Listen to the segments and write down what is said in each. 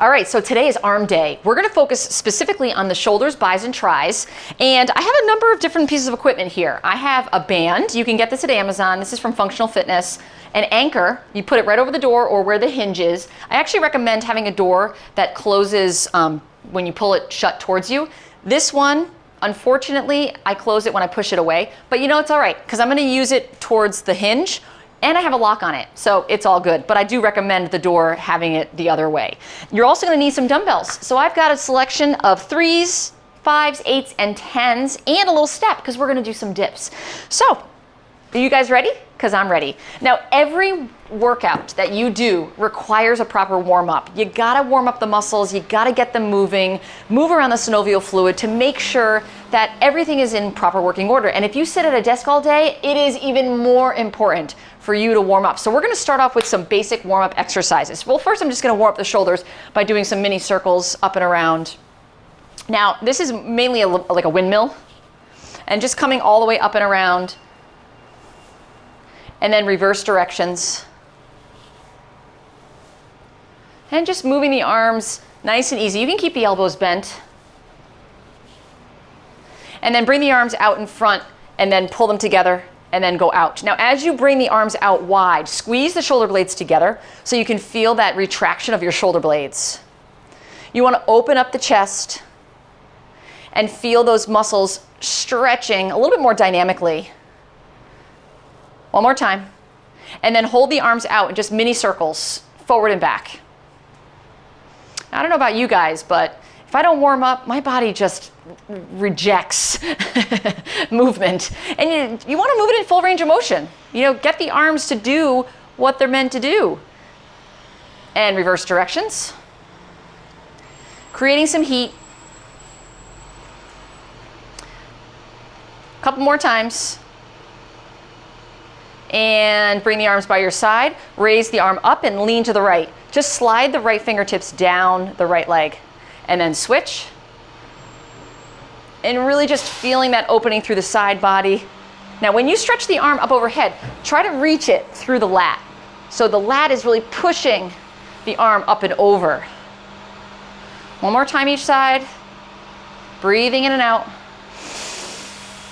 All right, so today is arm day. We're gonna focus specifically on the shoulders, bis, and tris. And I have a number of different pieces of equipment here. I have a band. You can get this at Amazon. This is from Functional Fitness. An anchor, you put it right over the door or where the hinge is. I actually recommend having a door that closes when you pull it shut towards you. This one, unfortunately, I close it when I push it away, but you know, it's all right, because I'm gonna use it towards the hinge, and I have a lock on it, so it's all good. But I do recommend the door having it the other way. You're also gonna need some dumbbells. So I've got a selection of 3s, 5s, 8s, and 10s, and a little step, because we're gonna do some dips. So, are you guys ready? Because I'm ready. Now, every workout that you do requires a proper warm-up. You gotta warm up the muscles, you gotta get them moving, move around the synovial fluid to make sure that everything is in proper working order. And if you sit at a desk all day, it is even more important for you to warm up. So we're gonna start off with some basic warm-up exercises. Well, first I'm just gonna warm up the shoulders by doing some mini circles up and around. Now, this is mainly like a windmill, and just coming all the way up and around, and then reverse directions. And just moving the arms nice and easy. You can keep the elbows bent. And then bring the arms out in front and then pull them together and then go out. Now, as you bring the arms out wide, squeeze the shoulder blades together so you can feel that retraction of your shoulder blades. You want to open up the chest and feel those muscles stretching a little bit more dynamically. One more time. And then hold the arms out in just mini circles, forward and back. I don't know about you guys, but if I don't warm up, my body just rejects movement. And you want to move it in full range of motion. You know, get the arms to do what they're meant to do. And reverse directions. Creating some heat. A couple more times. And bring the arms by your side. Raise the arm up and lean to the right. Just slide the right fingertips down the right leg. And then switch. And really just feeling that opening through the side body. Now, when you stretch the arm up overhead, try to reach it through the lat. So the lat is really pushing the arm up and over. One more time each side. Breathing in and out.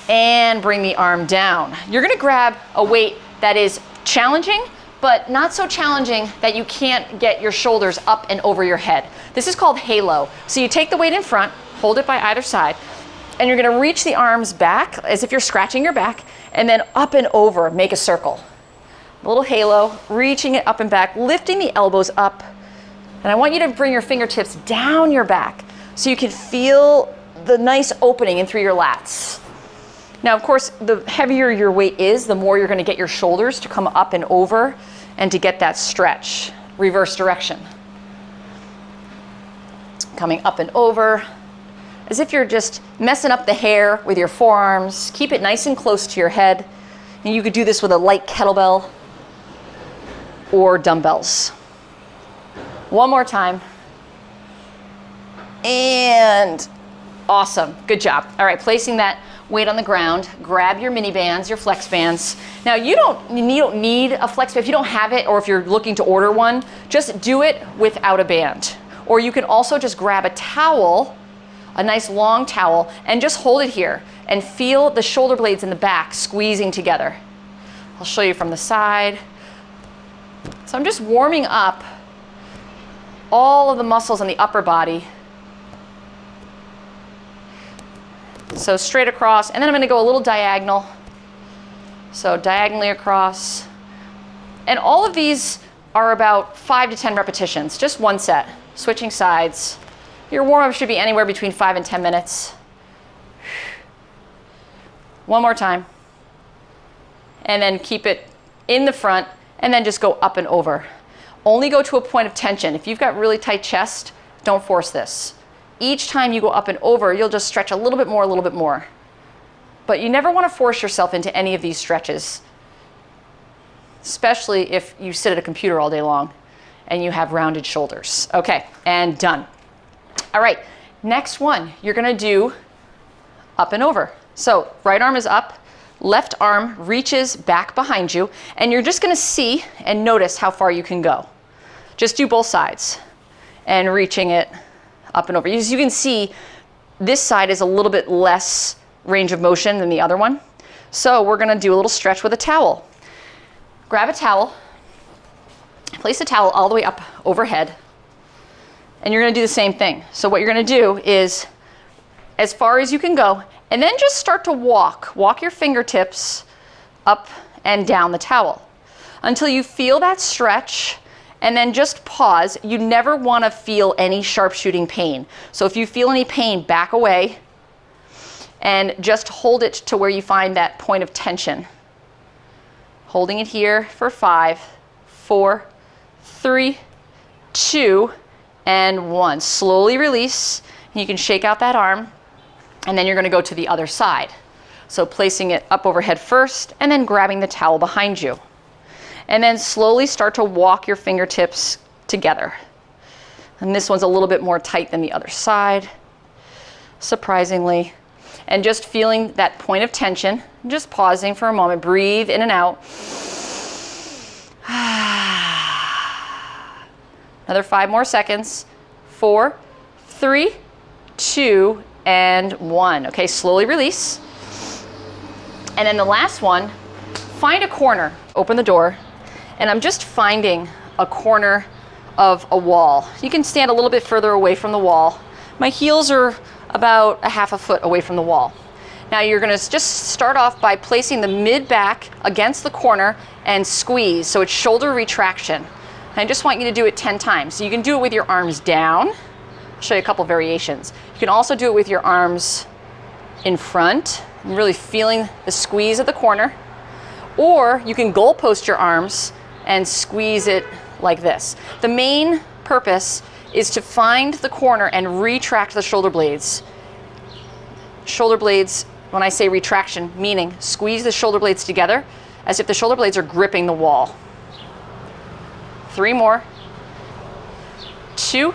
And bring the arm down. You're gonna grab a weight that is challenging, but not so challenging that you can't get your shoulders up and over your head. This is called halo. So you take the weight in front, hold it by either side, and you're gonna reach the arms back as if you're scratching your back, and then up and over, make a circle. A little halo, reaching it up and back, lifting the elbows up. And I want you to bring your fingertips down your back so you can feel the nice opening in through your lats. Now, of course, the heavier your weight is, the more you're going to get your shoulders to come up and over and to get that stretch. Reverse direction. Coming up and over, as if you're just messing up the hair with your forearms. Keep it nice and close to your head. And you could do this with a light kettlebell or dumbbells. One more time. And awesome. Good job. All right, placing that weight on the ground, grab your mini bands, your flex bands. Now you don't need a flex band if you don't have it, or if you're looking to order one, just do it without a band. Or you can also just grab a towel, a nice long towel, and just hold it here and feel the shoulder blades in the back squeezing together. I'll show you from the side. So I'm just warming up all of the muscles in the upper body. So straight across, and then I'm going to go a little diagonal. So diagonally across. And all of these are about 5 to 10 repetitions, just one set, switching sides. Your warm-up should be anywhere between 5 and 10 minutes. One more time. And then keep it in the front, and then just go up and over. Only go to a point of tension. If you've got really tight chest, don't force this. Each time you go up and over, you'll just stretch a little bit more. But you never want to force yourself into any of these stretches, especially if you sit at a computer all day long and you have rounded shoulders. Okay, and done. All right, next one, you're gonna do up and over. So right arm is up, left arm reaches back behind you, and you're just gonna see and notice how far you can go. Just do both sides. and reaching it up and over. As you can see, this side is a little bit less range of motion than the other one. So we're gonna do a little stretch with a towel. Grab a towel, place the towel all the way up overhead, and you're gonna do the same thing. So what you're gonna do is as far as you can go, and then just start to walk. Walk your fingertips up and down the towel until you feel that stretch, and then just pause. You never wanna feel any sharpshooting pain. So if you feel any pain, back away and just hold it to where you find that point of tension. Holding it here for 5, 4, 3, 2, and 1. Slowly release. You can shake out that arm, and then you're gonna go to the other side. So placing it up overhead first, and then grabbing the towel behind you. And then slowly start to walk your fingertips together. And this one's a little bit more tight than the other side, surprisingly. And just feeling that point of tension, just pausing for a moment, breathe in and out. Another 5 more seconds. 4, 3, 2, and 1. Okay, slowly release. And then the last one, find a corner, open the door, and I'm just finding a corner of a wall. You can stand a little bit further away from the wall. My heels are about a half a foot away from the wall. Now you're gonna just start off by placing the mid back against the corner and squeeze, so it's shoulder retraction. And I just want you to do it 10 times. So you can do it with your arms down. I'll show you a couple variations. You can also do it with your arms in front, and really feeling the squeeze at the corner. Or you can goal post your arms and squeeze it like this. The main purpose is to find the corner and retract the shoulder blades. Shoulder blades, when I say retraction, meaning squeeze the shoulder blades together as if the shoulder blades are gripping the wall. 3 more. 2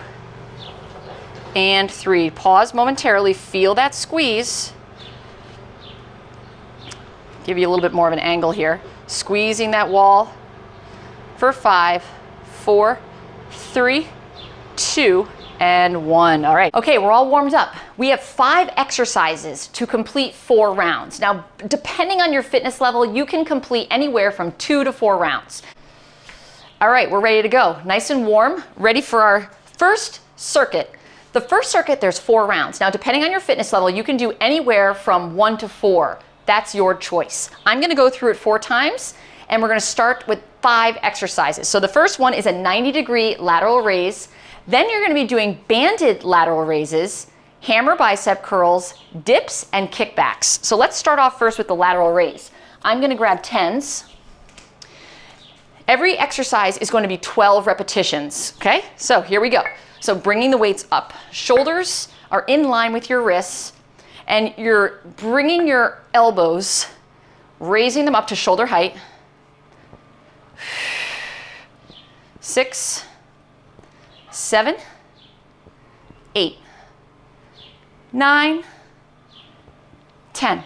and 3. Pause momentarily, feel that squeeze. Give you a little bit more of an angle here. Squeezing that wall for 5, 4, 3, 2, and 1. All right. Okay, we're all warmed up. We have 5 exercises to complete 4 rounds. Now, depending on your fitness level, you can complete anywhere from 2 to 4 rounds. All right, we're ready to go. Nice and warm, ready for our first circuit. The first circuit, there's 4 rounds. Now, depending on your fitness level, you can do anywhere from 1 to 4. That's your choice. I'm gonna go through it 4 times, and we're gonna start with 5 exercises. So the first one is a 90-degree lateral raise. Then you're gonna be doing banded lateral raises, hammer bicep curls, dips, and kickbacks. So let's start off first with the lateral raise. I'm gonna grab 10s. Every exercise is going to be 12 repetitions, okay? So here we go. So bringing the weights up. Shoulders are in line with your wrists, and you're bringing your elbows, raising them up to shoulder height. 6, 7, 8, 9, 10,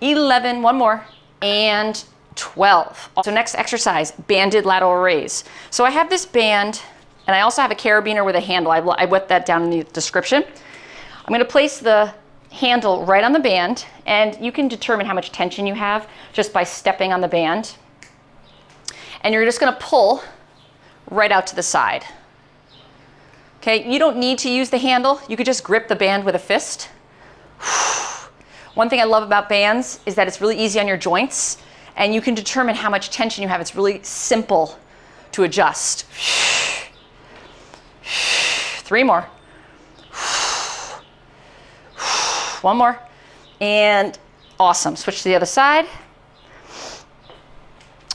11, one more, and 12. So next exercise, banded lateral raise. So I have this band, and I also have a carabiner with a handle. I put that down in the description. I'm gonna place the handle right on the band, and you can determine how much tension you have just by stepping on the band. And you're just gonna pull right out to the side. Okay, you don't need to use the handle. You could just grip the band with a fist. One thing I love about bands is that it's really easy on your joints, and you can determine how much tension you have. It's really simple to adjust. 3 more. 1 more. And awesome. Switch to the other side.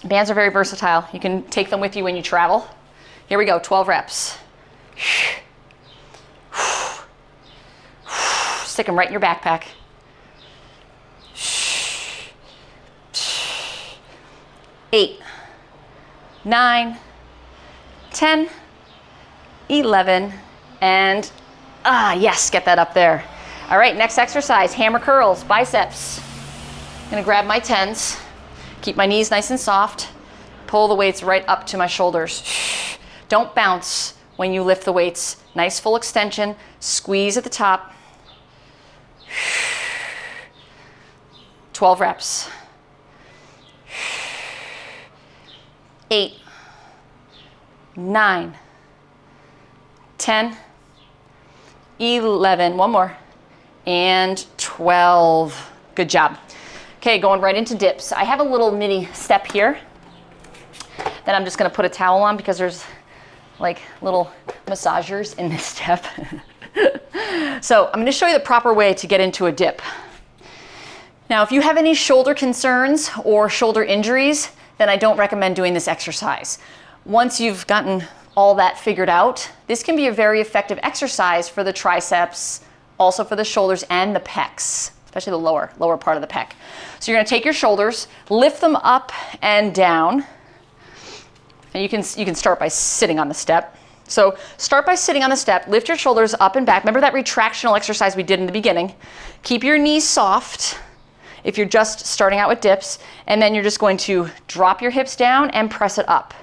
Bands are very versatile. You can take them with you when you travel. Here we go, 12 reps. Stick them right in your backpack. 8, 9, 10, 11, and yes, get that up there. All right, next exercise, hammer curls, biceps. I'm gonna grab my 10s, keep my knees nice and soft, pull the weights right up to my shoulders. Don't bounce, when you lift the weights. Nice full extension, squeeze at the top. 12 reps. 8, 9, 10, 11, one more, and 12. Good job. Okay, going right into dips. I have a little mini step here that I'm just gonna put a towel on because there's like little massagers in this step. So I'm gonna show you the proper way to get into a dip. Now, if you have any shoulder concerns or shoulder injuries, then I don't recommend doing this exercise. Once you've gotten all that figured out, this can be a very effective exercise for the triceps, also for the shoulders and the pecs, especially the lower part of the pec. So you're gonna take your shoulders, lift them up and down, and you can start by sitting on the step. So start by sitting on the step, lift your shoulders up and back. Remember that retractional exercise we did in the beginning. Keep your knees soft if you're just starting out with dips, and then you're just going to drop your hips down and press it up.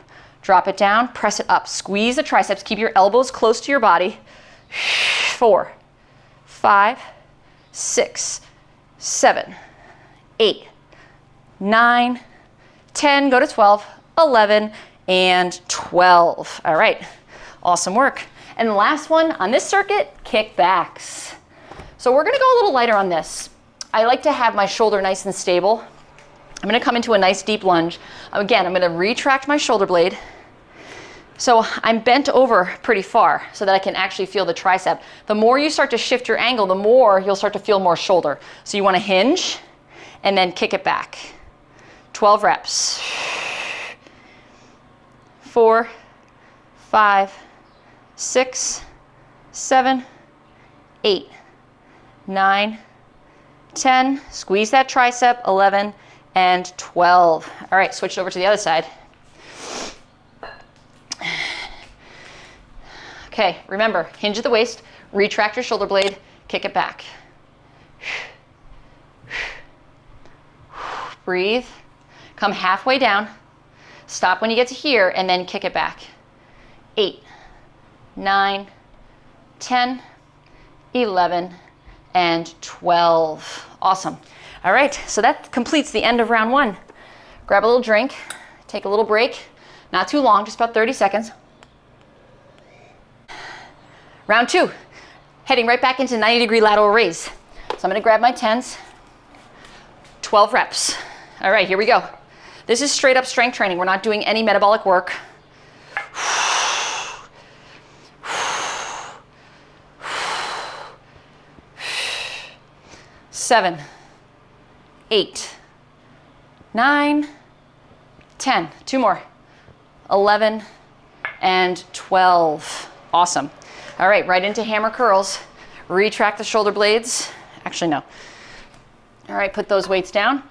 Drop it down, press it up. Squeeze the triceps, keep your elbows close to your body. 4, 5, 6, 7, 8, 9, 10, go to 12, 11, and 12. All right, awesome work. And the last one on this circuit, kickbacks. So we're gonna go a little lighter on this. I like to have my shoulder nice and stable. I'm gonna come into a nice deep lunge. Again, I'm gonna retract my shoulder blade. So I'm bent over pretty far so that I can actually feel the tricep. The more you start to shift your angle, the more you'll start to feel more shoulder. So you wanna hinge and then kick it back. 12 reps. 4, 5, 6, 7, 8, 9, 10, squeeze that tricep, 11, and 12. All right, switch it over to the other side. Okay, remember, hinge at the waist, retract your shoulder blade, kick it back. Breathe, come halfway down, stop when you get to here, and then kick it back. 8, 9, 10, 11, and 12. Awesome. All right, so that completes the end of round 1. Grab a little drink, take a little break, not too long, just about 30 seconds. Round 2, heading right back into 90-degree lateral raise. So I'm gonna grab my 10s, 12 reps. All right, here we go. This is straight up strength training. We're not doing any metabolic work. 7, 8, 9, 10. 2 more. 11 and 12. Awesome. All right, right into hammer curls. Retract the shoulder blades. Actually, no. All right, put those weights down.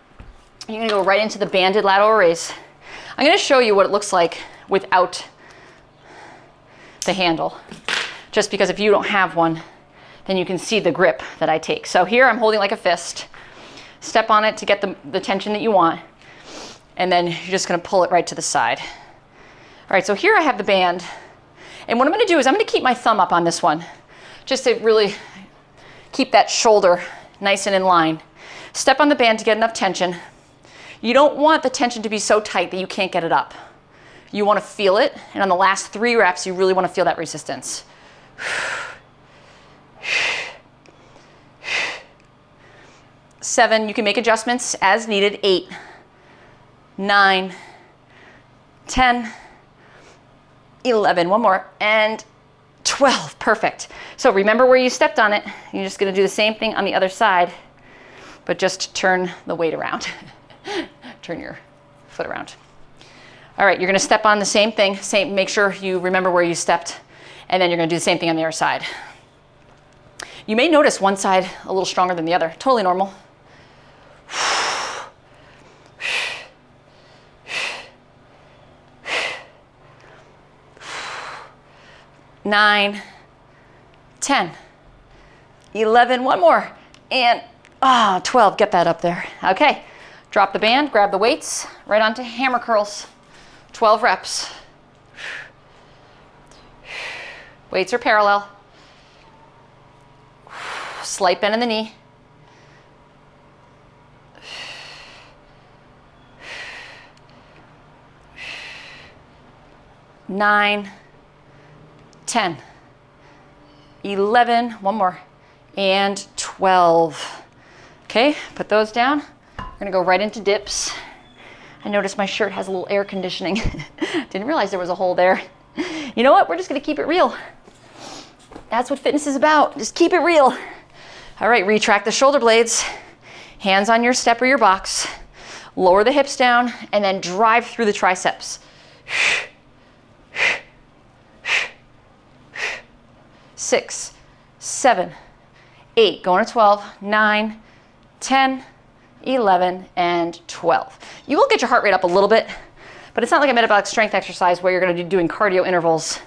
You're gonna go right into the banded lateral raise. I'm gonna show you what it looks like without the handle, just because if you don't have one, then you can see the grip that I take. So here I'm holding like a fist. Step on it to get the tension that you want, and then you're just gonna pull it right to the side. All right, so here I have the band, and what I'm gonna do is I'm gonna keep my thumb up on this one, just to really keep that shoulder nice and in line. Step on the band to get enough tension. You don't want the tension to be so tight that you can't get it up. You wanna feel it, and on the last 3 reps, you really wanna feel that resistance. 7, you can make adjustments as needed. 8, 9, 10, 11, one more, and 12, perfect. So remember where you stepped on it. You're just gonna do the same thing on the other side, but just turn the weight around. Turn your foot around. All right, you're gonna step on the same thing, make sure you remember where you stepped, and then you're gonna do the same thing on the other side. You may notice one side a little stronger than the other, totally normal. 9, 10, 11, one more, and 12, get that up there. Okay, drop the band, grab the weights, right onto hammer curls, 12 reps. Weights are parallel. Slight bend in the knee. 9, 10, 11, one more, and 12. Okay, put those down. We're gonna go right into dips. I noticed my shirt has a little air conditioning. Didn't realize there was a hole there. You know what? We're just gonna keep it real. That's what fitness is about. Just keep it real. All right, retract the shoulder blades. Hands on your step or your box. Lower the hips down and then drive through the triceps. 6, 7, 8, going to 12, 9, 10, 11, and 12. You will get your heart rate up a little bit, but it's not like a metabolic strength exercise where you're going to be doing cardio intervals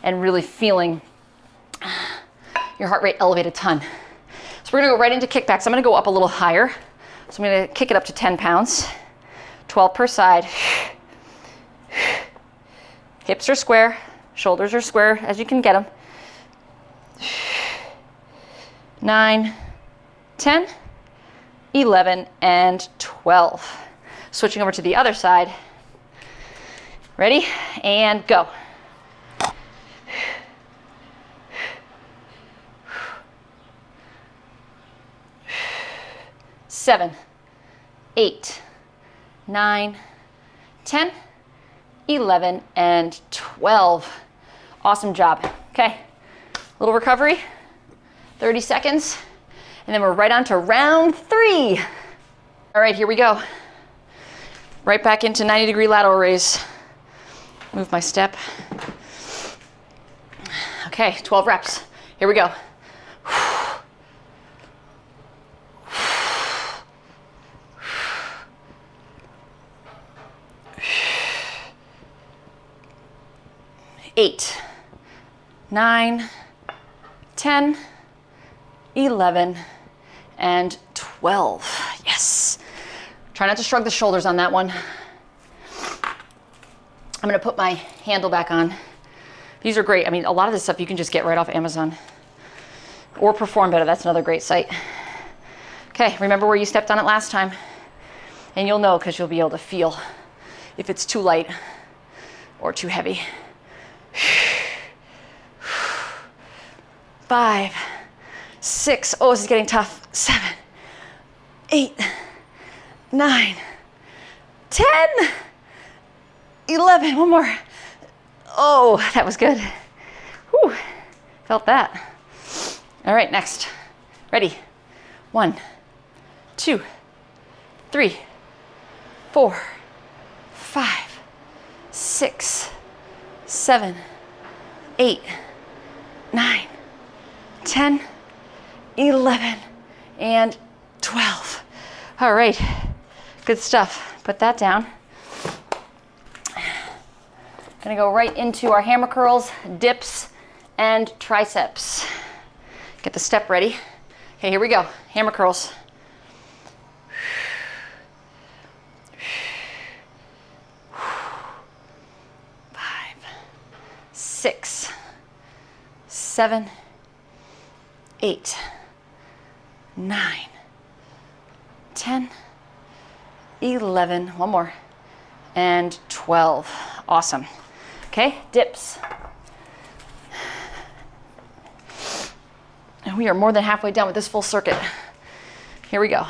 and really feeling your heart rate elevate a ton. So we're going to go right into kickbacks. I'm going to go up a little higher. So I'm going to kick it up to 10 pounds, 12 per side. Hips are square, shoulders are square as you can get them. 9, 10, 11, and 12. Switching over to the other side. Ready? And go. Seven, 8, 9, 10, 11, and 12. Awesome job. Okay, little recovery, 30 seconds, and then we're right on to round 3. All right, here we go. Right back into 90-degree lateral raise. Move my step. Okay, 12 reps. Here we go. 8, 9, 10, 11, and 12. Yes. Try not to shrug the shoulders on that one. I'm going to put my handle back on. These are great. I mean, a lot of this stuff you can just get right off Amazon. Or Perform Better. That's another great site. Okay, remember where you stepped on it last time. And you'll know because you'll be able to feel if it's too light or too heavy. 5, 6, oh, this is getting tough. 7, 8, 9, 10, 11, one more. Oh, that was good. Whew, felt that. All right, next. Ready? 1, 2, 3, 4, 5, 6, 7, 8, 9, 10, 11, and 12. All right, good stuff. Put that down. Gonna go right into our hammer curls, dips, and triceps. Get the step ready. Okay, here we go. Hammer curls. 6, 7, 8, 9, 10, 11, one more, and 12. Awesome. Okay, dips. And we are more than halfway done with this full circuit. Here we go.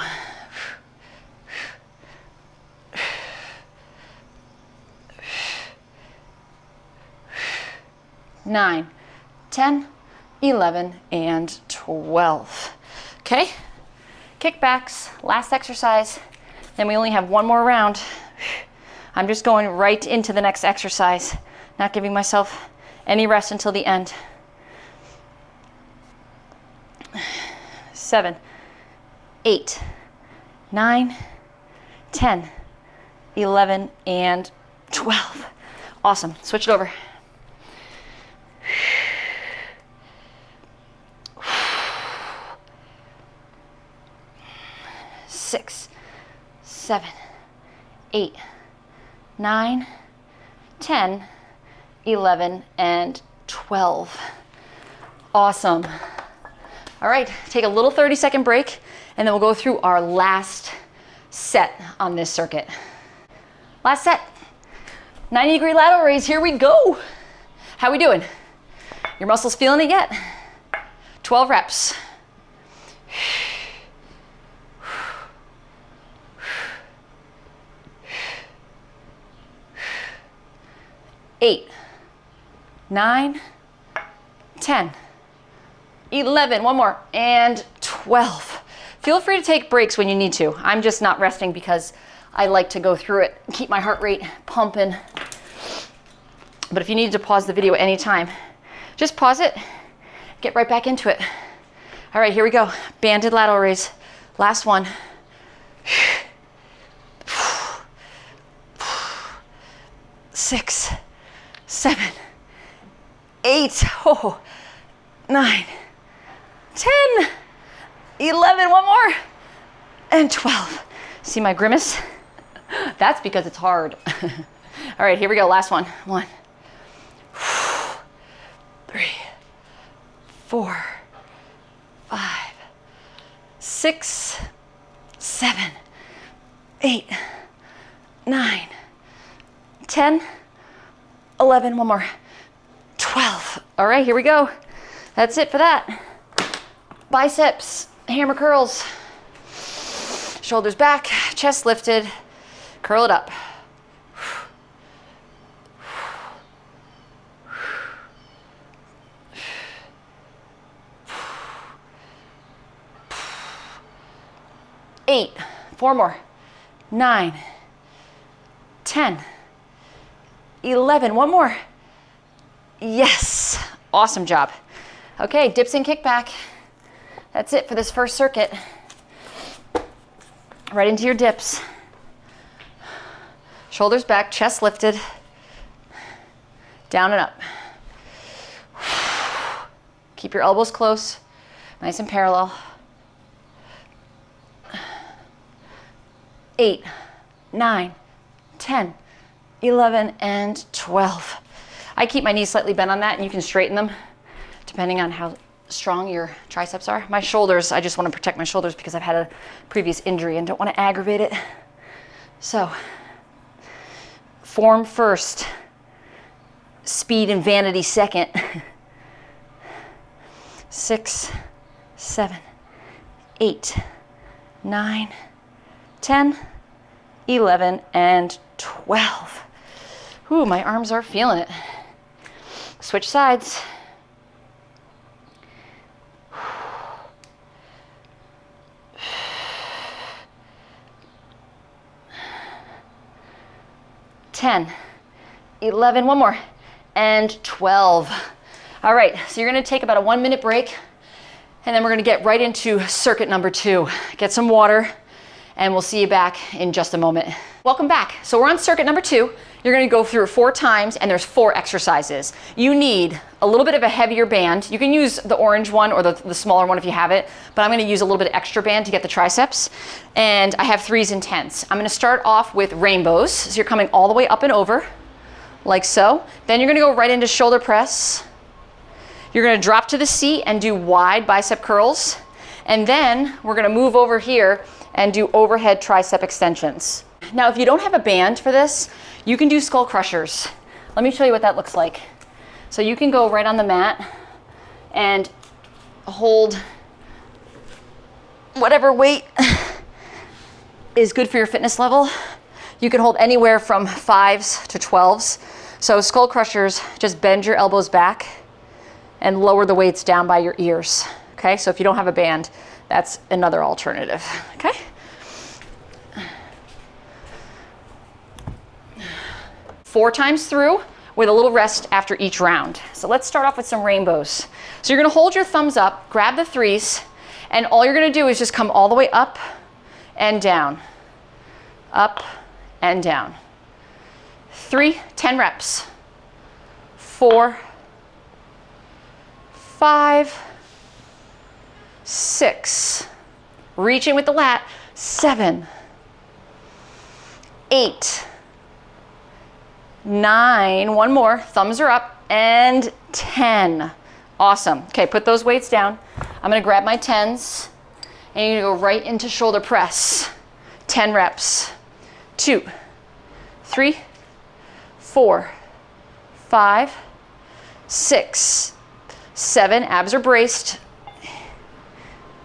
9, 10, 11, and 12. Okay, kickbacks, last exercise. Then we only have one more round. I'm just going right into the next exercise, not giving myself any rest until the end. 7, 8, 9, 10, 11, and 12. Awesome, switch it over. 6, 7, 8, 9, 10, 11, and 12. Awesome. All right, take a little 30-second break, and then we'll go through our last set on this circuit. Last set, 90-degree lateral raise, here we go. How we doing? Your muscles feeling it yet? 12 reps. 8, 9, 10, 11, one more, and 12. Feel free to take breaks when you need to. I'm just not resting because I like to go through it, keep my heart rate pumping. But if you need to pause the video anytime, just pause it, get right back into it. All right, here we go. Banded lateral raise. Last one. 6, 7, 8, 9, 10, 11, one more, and 12. See my grimace? That's because it's hard. All right, here we go, last one. 1, 3, 4, 5, 6, 7, 8, 9, 10, 11, one more, 12. All right, here we go. That's it for that. Biceps, hammer curls. Shoulders back, chest lifted, curl it up. Eight, 4 more, 9, 10, 11, one more. Yes, awesome job. Okay, dips and kickback. That's it for this first circuit. Right into your dips. Shoulders back, chest lifted, down and up. Keep your elbows close, nice and parallel. 8, 9, 10, 11, and 12. I keep my knees slightly bent on that, and you can straighten them depending on how strong your triceps are. My shoulders, I just want to protect my shoulders because I've had a previous injury and don't want to aggravate it. So, form first, speed and vanity second. 6, 7, 8, 9, 10, 11, and 12. Ooh, my arms are feeling it. Switch sides. Ten, 11, one more, and 12. All right, so you're gonna take about a 1-minute break, and then we're gonna get right into circuit number 2. Get some water, and we'll see you back in just a moment. Welcome back. So we're on circuit number 2. You're gonna go through it 4 times, and there's 4 exercises. You need a little bit of a heavier band. You can use the orange one or the smaller one if you have it, but I'm gonna use a little bit of extra band to get the triceps. And I have 3s and 10s. I'm gonna start off with rainbows. So you're coming all the way up and over, like so. Then you're gonna go right into shoulder press. You're gonna drop to the seat and do wide bicep curls. And then we're gonna move over here and do overhead tricep extensions. Now, if you don't have a band for this, you can do skull crushers. Let me show you what that looks like. So you can go right on the mat and hold whatever weight is good for your fitness level. You can hold anywhere from 5s to 12s. So skull crushers, just bend your elbows back and lower the weights down by your ears. Okay, so if you don't have a band, that's another alternative, okay? Four times through with a little rest after each round. So let's start off with some rainbows. So you're gonna hold your thumbs up, grab the 3s, and all you're gonna do is just come all the way up and down, up and down. 3, 10 reps. 4, 5, 6, reach in with the lat, 7, 8, 9, one more, thumbs are up, and 10. Awesome. Okay, put those weights down. I'm gonna grab my 10s and you're gonna go right into shoulder press. 10 reps. 2, 3, 4, 5, 6, 7, abs are braced.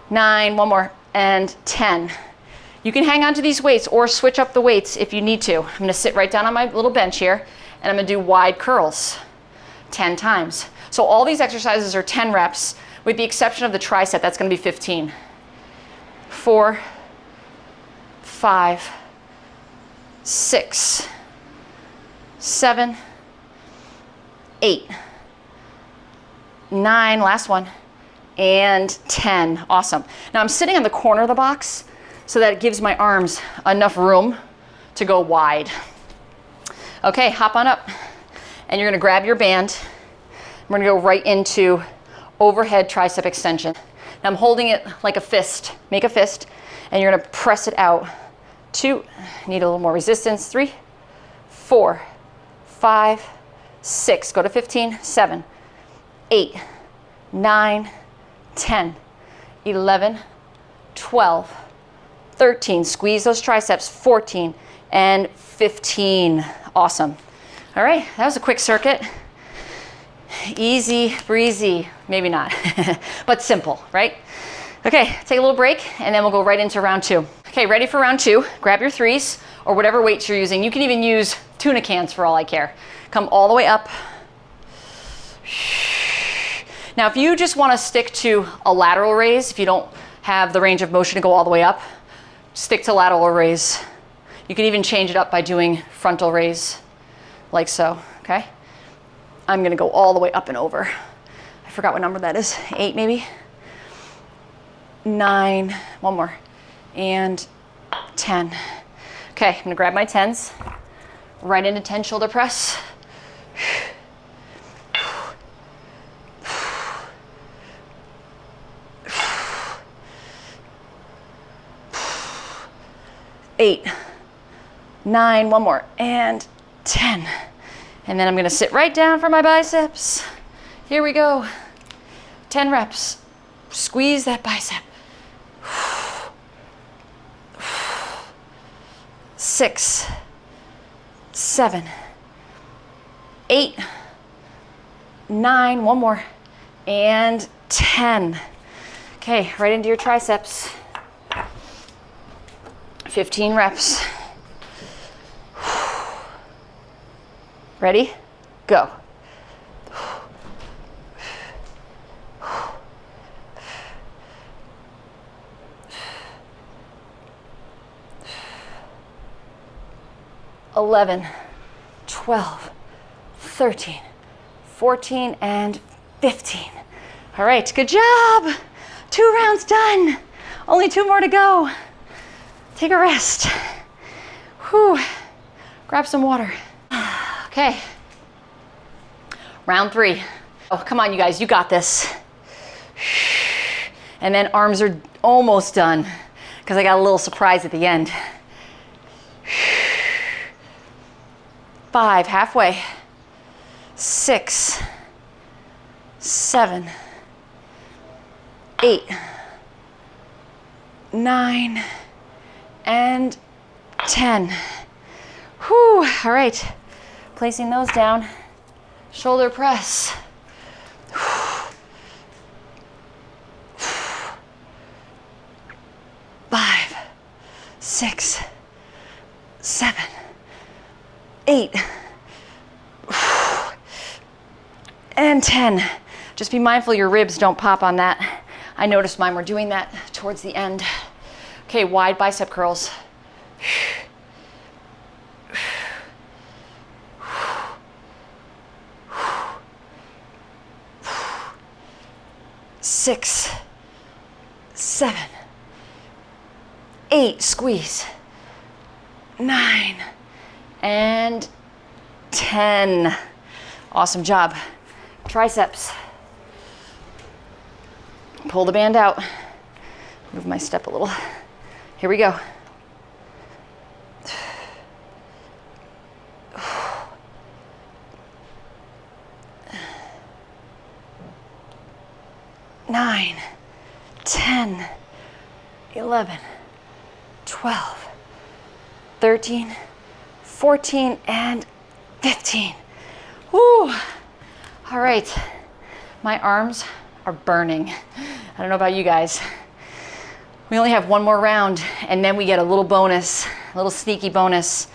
9, one more, and 10. You can hang on to these weights or switch up the weights if you need to. I'm gonna sit right down on my little bench here and I'm gonna do wide curls 10 times. So all these exercises are 10 reps with the exception of the tricep, that's gonna be 15. 4, 5, 6, 7, 8, 9, last one, and 10. Awesome. Now I'm sitting on the corner of the box so that it gives my arms enough room to go wide. Okay, hop on up and you're gonna grab your band. We're gonna go right into overhead tricep extension. Now I'm holding it like a fist. Make a fist and you're gonna press it out. 2, need a little more resistance. 3, 4, 5, 6, go to 15, 7, 8, 9, 10, 11, 12, 13, squeeze those triceps, 14, and 15. Awesome. All right, that was a quick circuit. Easy breezy, maybe not, but simple, right? Okay, take a little break and then we'll go right into round 2. Okay, ready for round 2. Grab your 3s or whatever weights you're using. You can even use tuna cans for all I care. Come all the way up. Now, if you just want to stick to a lateral raise, if you don't have the range of motion to go all the way up, stick to lateral raise. You can even change it up by doing frontal raise, like so, okay? I'm gonna go all the way up and over. I forgot what number that is, 8 maybe? 9, one more, and 10. Okay, I'm gonna grab my 10s, right into 10 shoulder press. 8, 9, one more, and 10. And then I'm gonna sit right down for my biceps. Here we go. 10 reps. Squeeze that bicep. 6, 7, 8, 9, one more, and 10. Okay, right into your triceps. 15 reps. Ready? Go. $11, 12, 13, 14, and 15. All right, good job. 2 rounds done. Only 2 more to go. Take a rest. Whew. Grab some water. Okay. Round 3. Oh, come on, you guys, you got this. And then arms are almost done because I got a little surprise at the end. 5, halfway. 6, 7, 8, 9, and 10. Whew, all right. Placing those down. Shoulder press. 5, 6, 7, 8, and 10. Just be mindful your ribs don't pop on that. I noticed mine were doing that towards the end. Okay, wide bicep curls. 6, 7, 8, squeeze. 9, and 10. Awesome job. Triceps. Pull the band out. Move my step a little. Here we go. 9, 10, 11, 12, 13, 14, and 15. Woo! All right, my arms are burning. I don't know about you guys. We only have one more round, and then we get a little bonus, a little sneaky bonus.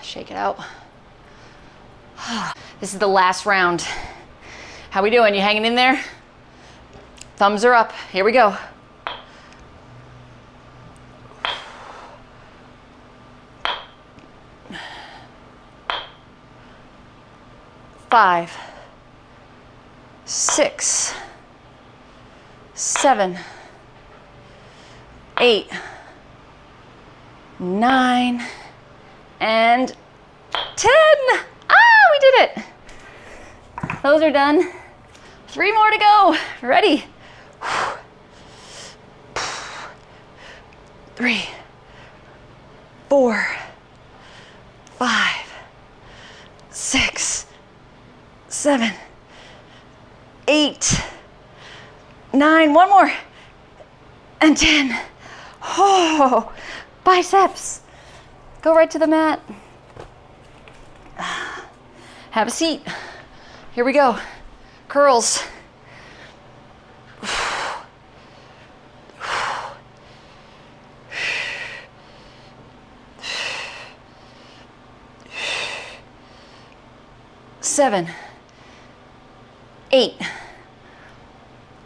Shake it out. This is the last round. How we doing? You hanging in there? Thumbs are up. Here we go. Five, 6, 7, 8, 9, and 10. We did it. Those are done. 3 more to go. Ready? 3, 4, 5, 6, 7, 8, 9, one more, and 10. Oh, biceps. Go right to the mat. Have a seat. Here we go. Curls. Seven, 8,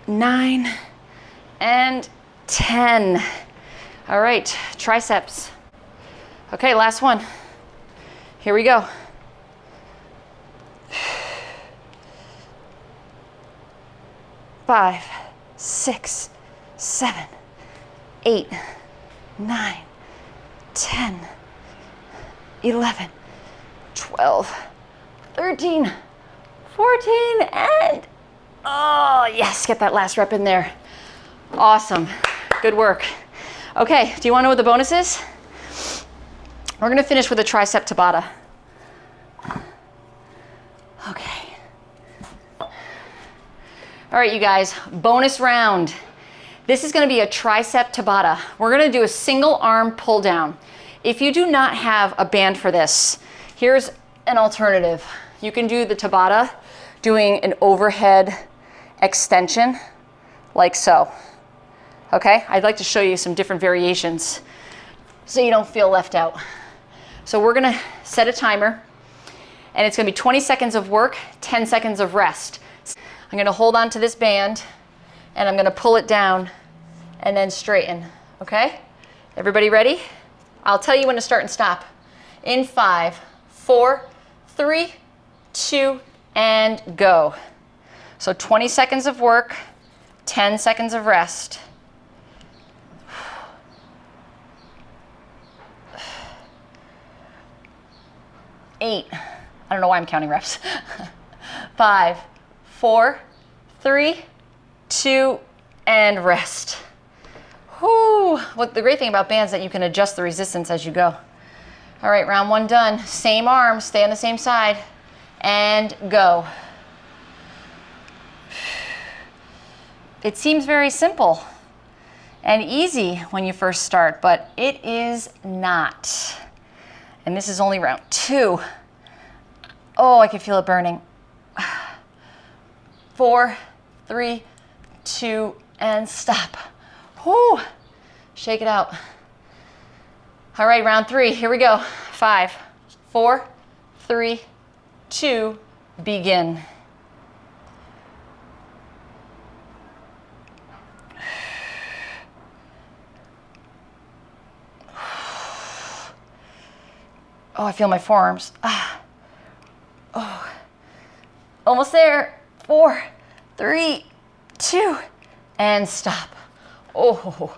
9, and 10. All right, triceps. Okay, last one. Here we go. 5, 6, 7, 8, 9, 10, 11, 12, 13, 14, and oh yes, get that last rep in there. Awesome, good work. Okay, do you want to know what the bonus is? We're gonna finish with a tricep Tabata. Okay. All right, you guys, bonus round. This is gonna be a tricep Tabata. We're gonna do a single arm pull down. If you do not have a band for this, here's an alternative. You can do the Tabata doing an overhead extension like so. Okay, I'd like to show you some different variations so you don't feel left out. So we're gonna set a timer, and it's gonna be 20 seconds of work, 10 seconds of rest. I'm gonna hold on to this band, and I'm gonna pull it down and then straighten, okay? Everybody ready? I'll tell you when to start and stop. In 5, 4, 3, 2, and go. So 20 seconds of work, 10 seconds of rest. 8, I don't know why I'm counting reps. 5, 4, 3, 2, and rest. Whew. What the great thing about bands is that you can adjust the resistance as you go. All right, round 1 done. Same arm, stay on the same side, and go. It seems very simple and easy when you first start, but it is not. And this is only round 2. Oh, I can feel it burning. 4, 3, 2, and stop. Whew. Shake it out. All right, round 3, here we go. 5, 4, 3, 2, begin. Oh, I feel my forearms. Oh, almost there. 4, 3, 2, and stop. Oh,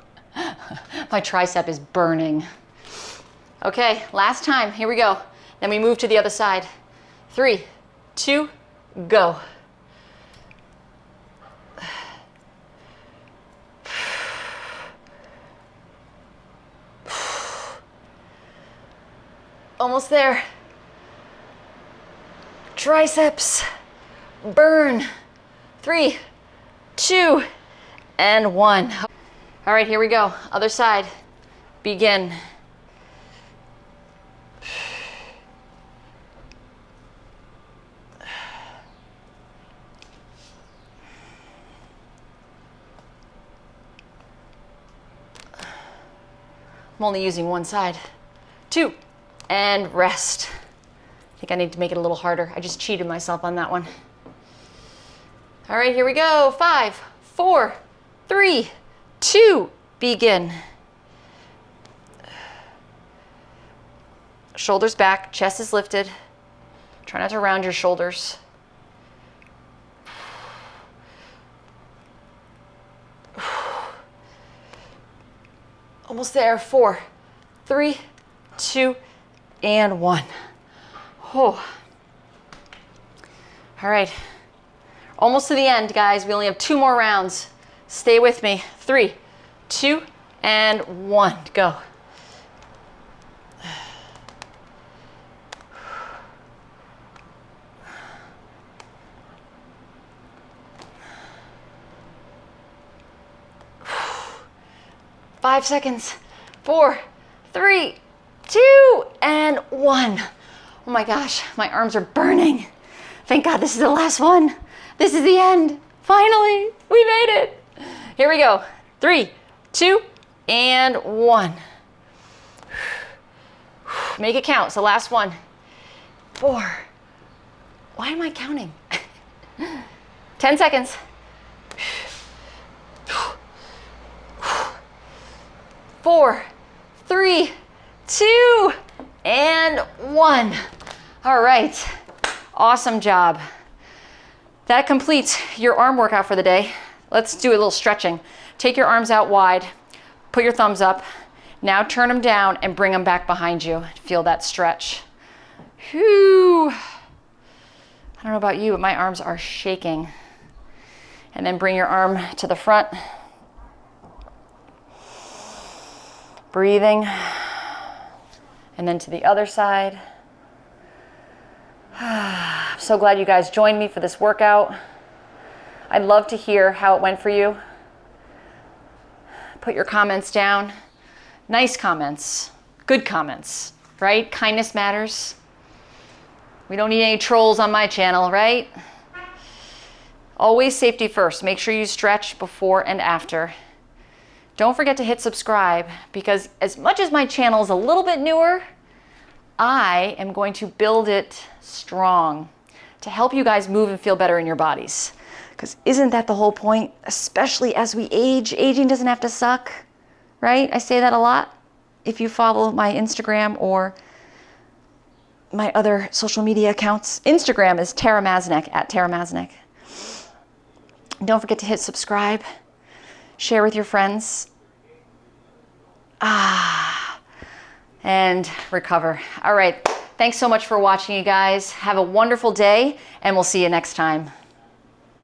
my tricep is burning. Okay, last time. Here we go. Then we move to the other side. 3, 2, go. Almost there. triceps, burn. 3, 2, and 1. All right, here we go. Other side, begin. I'm only using one side. 2, and rest. I think I need to make it a little harder. I just cheated myself on that one. All right, here we go. 5, 4, 3, 2, begin. Shoulders back, chest is lifted. Try not to round your shoulders. Almost there. 4, 3, 2, and 1. Oh. All right. Almost to the end, guys. We only have 2 more rounds. Stay with me. 3, 2, and 1. Go. Five seconds. 4, 3, 2, and 1. Oh my gosh, my arms are burning. Thank God this is the last one. This is the end. Finally, we made it. Here we go. 3, 2, and 1. Make it count. It's the last one. 4. Why am I counting? 10 seconds. 4, 3, 2, and 1. All right. Awesome job. That completes your arm workout for the day. Let's do a little stretching. Take your arms out wide. Put your thumbs up. Now turn them down and bring them back behind you. Feel that stretch. Whew. I don't know about you, but my arms are shaking. And then bring your arm to the front. Breathing. And then to the other side. I'm so glad you guys joined me for this workout. I'd love to hear how it went for you. Put your comments down. Nice comments, good comments, right? Kindness matters. We don't need any trolls on my channel, right? Always safety first. Make sure you stretch before and after. Don't forget to hit subscribe, because as much as my channel is a little bit newer, I am going to build it strong to help you guys move and feel better in your bodies. Because isn't that the whole point? Especially as we age, aging doesn't have to suck, right? I say that a lot. If you follow my Instagram or my other social media accounts, Instagram is Tara Masnick, at Tara Masnick. Don't forget to hit subscribe, share with your friends. And recover. All right. Thanks so much for watching, you guys. Have a wonderful day, and we'll see you next time.